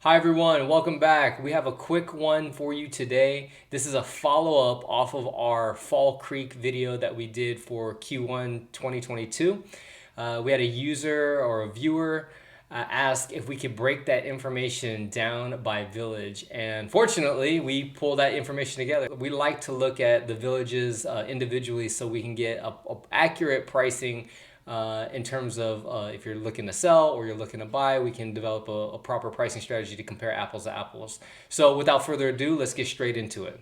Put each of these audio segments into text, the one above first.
Hi everyone, welcome back. We have a quick one for you today. This is a follow-up off of our Fall Creek video that we did for Q1 2022. We had a user or a viewer ask if we could break that information down by village, and fortunately we pulled that information together. We like to look at the villages individually so we can get a accurate pricing in terms of if you're looking to sell or you're looking to buy. We can develop a proper pricing strategy to compare apples to apples. So without further ado, let's get straight into it.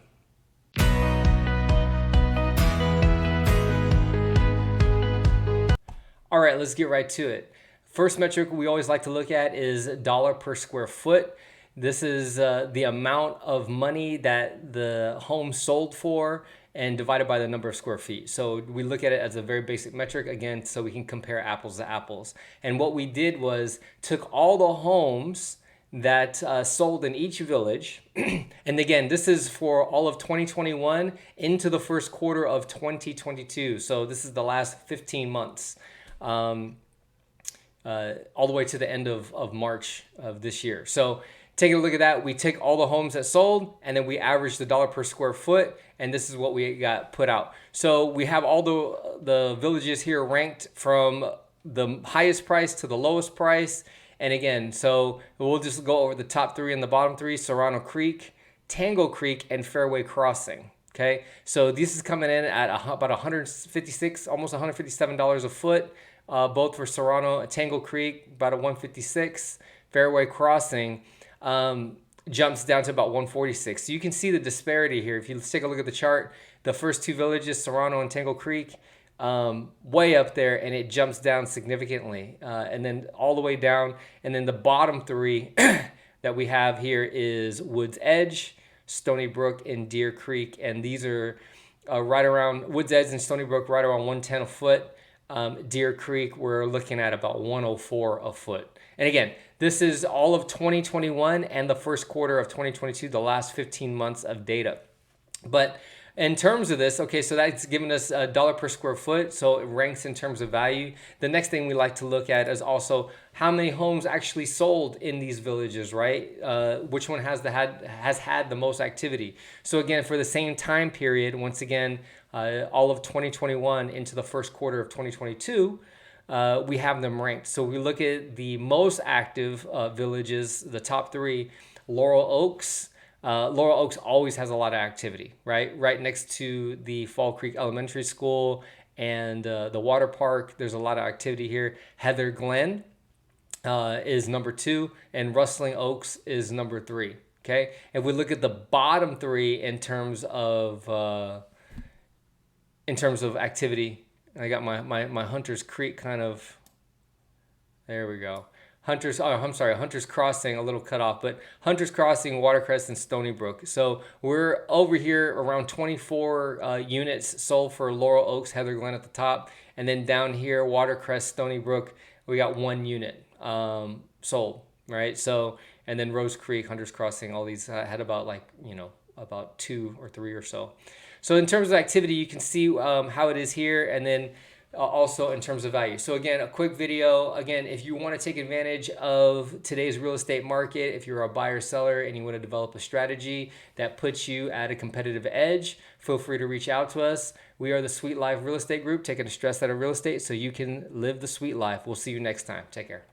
All right, let's get right to it. First metric we always like to look at is dollar per square foot. This is the amount of money that the home sold for and divided by the number of square feet. So we look at it as a very basic metric, again, so we can compare apples to apples. And what we did was took all the homes that sold in each village. And again, this is for all of 2021 into the first quarter of 2022. So this is the last 15 months. All the way to the end of March of this year. So taking a look at that, we take all the homes that sold and then we average the dollar per square foot, and this is what we got put out. So we have all the villages here ranked from the highest price to the lowest price. And again, so we'll just go over the top three and the bottom three: Serrano Creek, Tango Creek, and Fairway Crossing. Okay, so this is coming in at about 156, almost $157 a foot. Both for Serrano, Tango Creek, about a 156. Fairway Crossing jumps down to about 146. So you can see the disparity here. If you take a look at the chart, the first two villages, Serrano and Tango Creek, way up there, and it jumps down significantly. And then all the way down, and then the bottom three that we have here is Woods Edge, Stony Brook, and Deer Creek. And these are right around Woods Edge and Stony Brook, right around 110 a foot. Deer Creek, we're looking at about 104 a foot. And again, this is all of 2021 and the first quarter of 2022, the last 15 months of data. But in terms of this, okay, so that's giving us a dollar per square foot, so it ranks in terms of value. The next thing we like to look at is also how many homes actually sold in these villages, right? Which one has had the most activity? So again, for the same time period, once again, all of 2021 into the first quarter of 2022, we have them ranked. So we look at the most active villages, the top three: Laurel Oaks. Laurel Oaks always has a lot of activity, right? Right next to the Fall Creek Elementary School and the water park. There's a lot of activity here. Heather Glen is number 2, and Rustling Oaks is number 3. Okay, if we look at the bottom three in terms of activity, I got my Hunter's Creek kind of. There we go. Hunter's Crossing, a little cut off, but Hunter's Crossing, Watercrest, and Stony Brook. So we're over here around 24 units sold for Laurel Oaks, Heather Glen at the top. And then down here, Watercrest, Stony Brook, we got 1 unit sold, right? So, and then Rose Creek, Hunter's Crossing, all these had about about 2 or 3 or so. So in terms of activity, you can see how it is here, and then also in terms of value. So again, a quick video. Again, if you want to take advantage of today's real estate market, if you're a buyer seller and you want to develop a strategy that puts you at a competitive edge, feel free to reach out to us. We are the Sweet Life Real Estate Group, taking the stress out of real estate so you can live the sweet life. We'll see you next time. Take care.